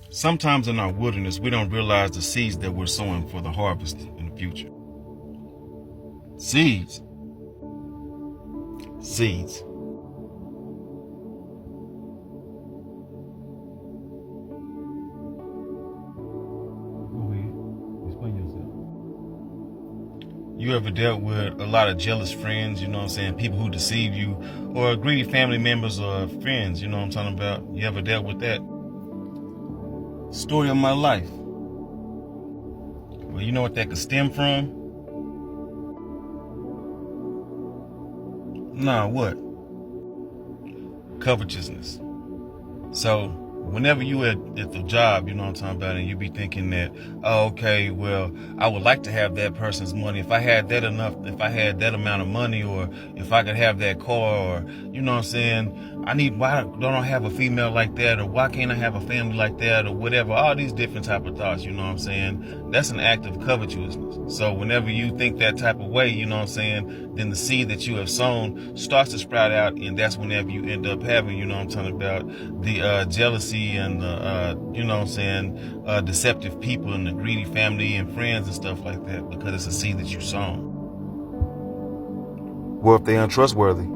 Sometimes in our wilderness, we don't realize the seeds that we're sowing for the harvest in the future. Seeds. Seeds. Go ahead. Explain yourself. You ever dealt with a lot of jealous friends, you know what I'm saying? People who deceive you, or greedy family members or friends, you know what I'm talking about? You ever dealt with that? Story of my life. Well, you know what that could stem from? Nah, what? Covetousness. So whenever you at the job, you know what I'm talking about, and you be thinking that, oh, okay, well, I would like to have that person's money. If I had that amount of money, or if I could have that car, or, you know what I'm saying, why don't I have a female like that, or why can't I have a family like that, or whatever, all these different type of thoughts, you know what I'm saying? That's an act of covetousness. So whenever you think that type of way, you know what I'm saying, then the seed that you have sown starts to sprout out, and that's whenever you end up having, you know what I'm talking about, the jealousy and the, you know what I'm saying, deceptive people and the greedy family and friends and stuff like that, because it's a seed that you sown. Well, if they're untrustworthy.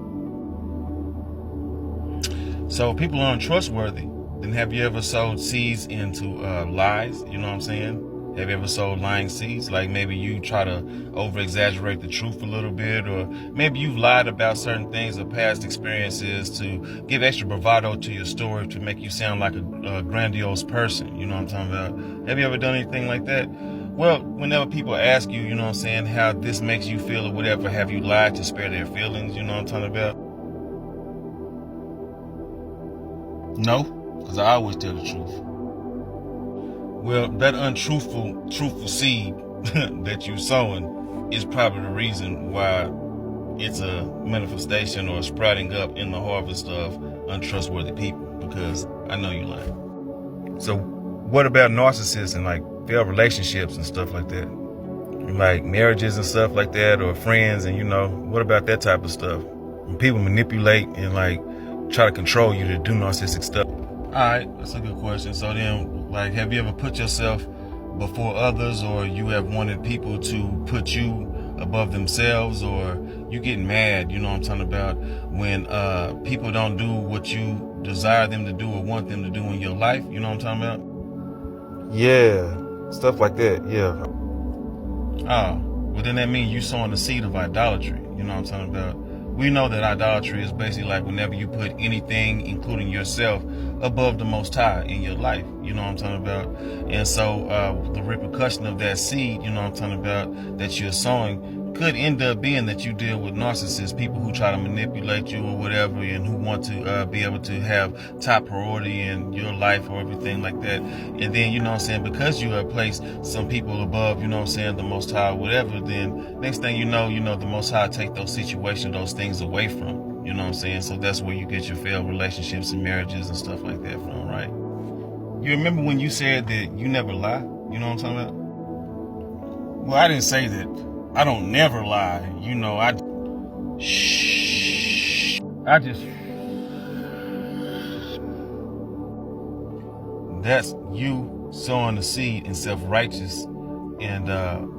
So if people are untrustworthy, then have you ever sowed seeds into lies? You know what I'm saying? Have you ever sowed lying seeds? Like maybe you try to over-exaggerate the truth a little bit, or maybe you've lied about certain things or past experiences to give extra bravado to your story to make you sound like a grandiose person. You know what I'm talking about? Have you ever done anything like that? Well, whenever people ask you, you know what I'm saying, how this makes you feel or whatever, have you lied to spare their feelings? You know what I'm talking about? No, because I always tell the truth. Well, that truthful seed that you're sowing is probably the reason why it's a manifestation or sprouting up in the harvest of untrustworthy people, because I know you lie. So what about narcissists and like failed relationships and stuff like that? Like marriages and stuff like that, or friends, and you know, what about that type of stuff? When people manipulate and like try to control you to do narcissistic stuff. All right, that's a good question. So then, like, have you ever put yourself before others, or you have wanted people to put you above themselves, or you getting mad, you know what I'm talking about, when people don't do what you desire them to do or want them to do in your life, you know what I'm talking about? Yeah, stuff like that, yeah. Oh, well then that means you sowing the seed of idolatry, you know what I'm talking about? We know that idolatry is basically like whenever you put anything, including yourself, above the Most High in your life, you know what I'm talking about? And so the repercussion of that seed, you know what I'm talking about, that you're sowing, could end up being that you deal with narcissists, people who try to manipulate you or whatever, and who want to be able to have top priority in your life or everything like that. And then, you know what I'm saying, because you have placed some people above, you know what I'm saying, the Most High, whatever, then next thing you know, the Most High take those situations, those things away from, you know what I'm saying? So that's where you get your failed relationships and marriages and stuff like that from, right? You remember when you said that you never lie? You know what I'm talking about? Well, I didn't say that. I don't never lie. You know, I just, that's you sowing the seed in self-righteous and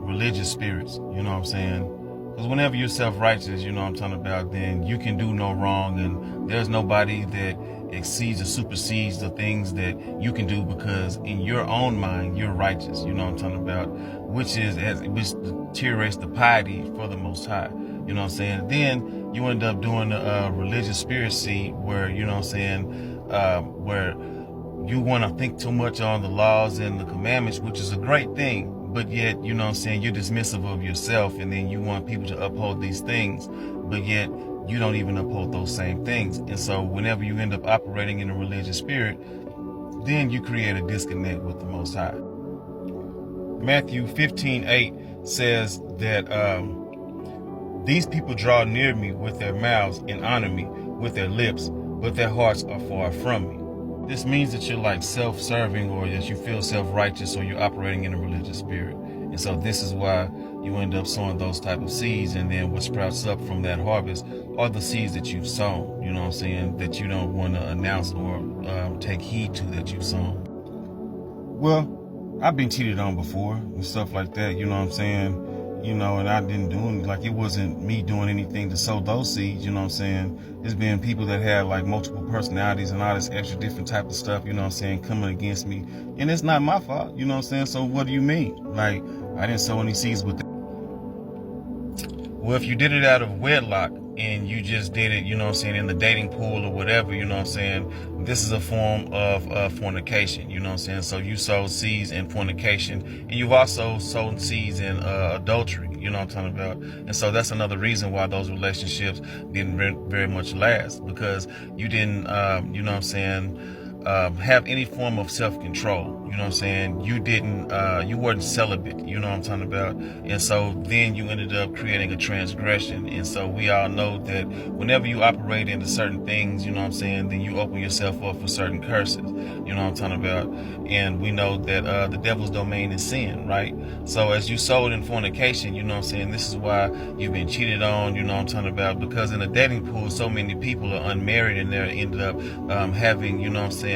religious spirits, you know what I'm saying? Because whenever you're self-righteous, you know what I'm talking about, then you can do no wrong, and there's nobody that exceeds or supersedes the things that you can do, because in your own mind, you're righteous, you know what I'm talking about, which deteriorates the piety for the Most High, you know what I'm saying? Then you end up doing a religious spirit seed where, you know what I'm saying, where you want to think too much on the laws and the commandments, which is a great thing, but yet, you know what I'm saying, you're dismissive of yourself, and then you want people to uphold these things, but yet you don't even uphold those same things. And so whenever you end up operating in a religious spirit, then you create a disconnect with the Most High. Matthew 15:8 says that these people draw near me with their mouths and honor me with their lips, but their hearts are far from me. This means that you're like self-serving, or that you feel self-righteous, or you're operating in a religious spirit. And so this is why you end up sowing those type of seeds, and then what sprouts up from that harvest are the seeds that you've sown, you know what I'm saying, that you don't want to announce or take heed to that you've sown. Well, I've been cheated on before and stuff like that, you know what I'm saying? You know, and I didn't do anything, like it wasn't me doing anything to sow those seeds, you know what I'm saying? There's been people that have like multiple personalities and all this extra different type of stuff, you know what I'm saying, coming against me. And it's not my fault, you know what I'm saying? So what do you mean? Like, I didn't sow any seeds with that. Well, if you did it out of wedlock and you just did it, you know what I'm saying, in the dating pool or whatever, you know what I'm saying, this is a form of fornication, you know what I'm saying? So you sowed seeds in fornication, and you've also sown seeds in adultery, you know what I'm talking about? And so that's another reason why those relationships didn't very much last, because you didn't, you know what I'm saying, have any form of self-control, you know what I'm saying? You didn't, you weren't celibate, you know what I'm talking about? And so then you ended up creating a transgression. And so we all know that whenever you operate into certain things, you know what I'm saying, then you open yourself up for certain curses, you know what I'm talking about? And we know that the devil's domain is sin, right? So as you sowed in fornication, you know what I'm saying, this is why you've been cheated on, you know what I'm talking about? Because in the dating pool, so many people are unmarried and they're ended up having, you know what I'm saying,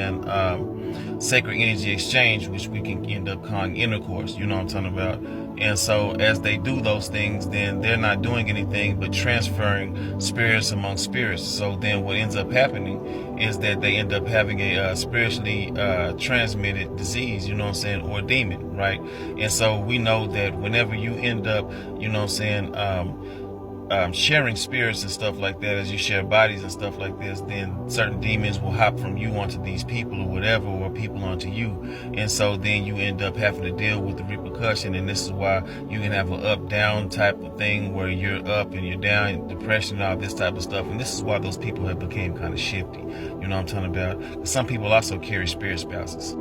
sacred energy exchange, which we can end up calling intercourse, you know what I'm talking about? And so as they do those things, then they're not doing anything but transferring spirits among spirits. So then what ends up happening is that they end up having a spiritually transmitted disease, you know what I'm saying, or demon, right? And so we know that whenever you end up, you know what I'm saying, sharing spirits and stuff like that, as you share bodies and stuff like this, then certain demons will hop from you onto these people or whatever, or people onto you. And so then you end up having to deal with the repercussion. And this is why you can have an up-down type of thing where you're up and you're down, depression, all this type of stuff. And this is why those people have become kind of shifty. You know what I'm talking about? Some people also carry spirit spouses.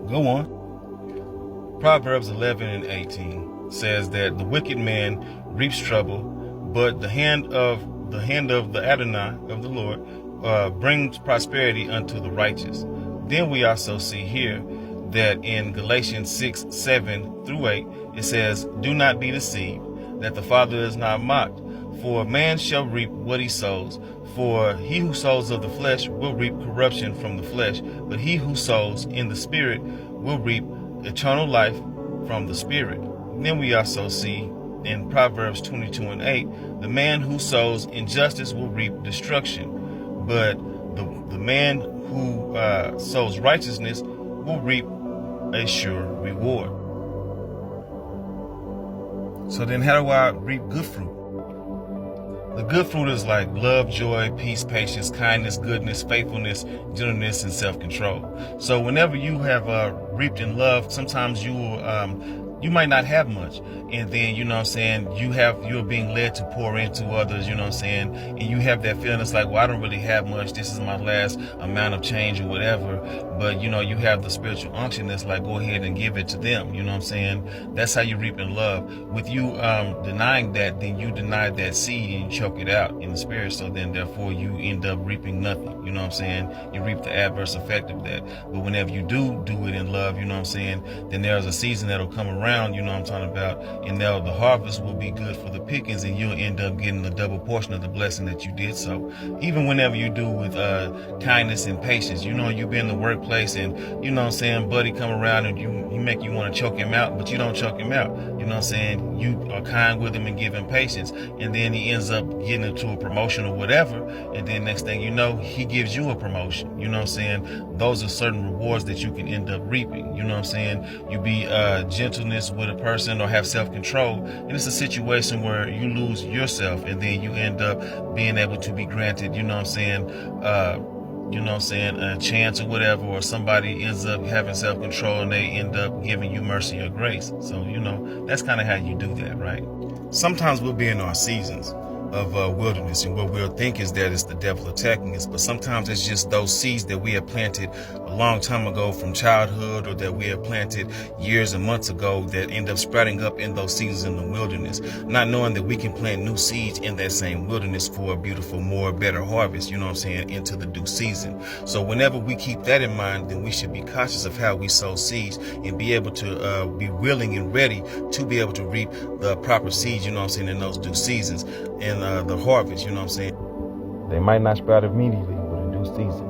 Go on. Proverbs 11 and 18. Says that the wicked man reaps trouble, but the hand of the Adonai, of the Lord, brings prosperity unto the righteous. Then we also see here that in Galatians 6:7-8, it says, do not be deceived, that the Father is not mocked. For a man shall reap what he sows. For he who sows of the flesh will reap corruption from the flesh, but he who sows in the Spirit will reap eternal life from the Spirit. Then we also see in Proverbs 22:8, the man who sows injustice will reap destruction, but the man who sows righteousness will reap a sure reward. So then how do I reap good fruit? The good fruit is like love, joy, peace, patience, kindness, goodness, faithfulness, gentleness, and self-control. So whenever you have reaped in love, sometimes you will you might not have much, and then, you know what I'm saying, you're being led to pour into others, you know what I'm saying, and you have that feeling, it's like, well, I don't really have much, this is my last amount of change or whatever, but you know, you have the spiritual unction that's like, go ahead and give it to them, you know what I'm saying? That's how you reap in love. With you denying that, then you deny that seed and you choke it out in the spirit, so then therefore you end up reaping nothing, you know what I'm saying? You reap the adverse effect of that. But whenever you do it in love, you know what I'm saying, then there's a season that'll come around, you know what I'm talking about, and now the harvest will be good for the pickings, and you'll end up getting a double portion of the blessing that you did. So even whenever you do with kindness and patience, you know, you be in the workplace and, you know what I'm saying, buddy come around and you make you want to choke him out, but you don't choke him out, you know what I'm saying, you are kind with him and give him patience, and then he ends up getting into a promotion or whatever, and then next thing you know, he gives you a promotion, you know what I'm saying. Those are certain rewards that you can end up reaping, you know what I'm saying. You be gentleness with a person or have self-control, and it's a situation where you lose yourself, and then you end up being able to be granted, you know what I'm saying, a chance or whatever, or somebody ends up having self-control and they end up giving you mercy or grace. So, you know, that's kind of how you do that, right? Sometimes we'll be in our seasons of wilderness, and what we'll think is that it's the devil attacking us, but sometimes it's just those seeds that we have planted a long time ago from childhood, or that we have planted years and months ago, that end up sprouting up in those seasons in the wilderness, not knowing that we can plant new seeds in that same wilderness for a beautiful, more better harvest, you know what I'm saying, into the due season. So whenever we keep that in mind, then we should be cautious of how we sow seeds and be able to be willing and ready to be able to reap the proper seeds, you know what I'm saying, in those due seasons and the harvest, you know what I'm saying. They might not sprout immediately, but in due season.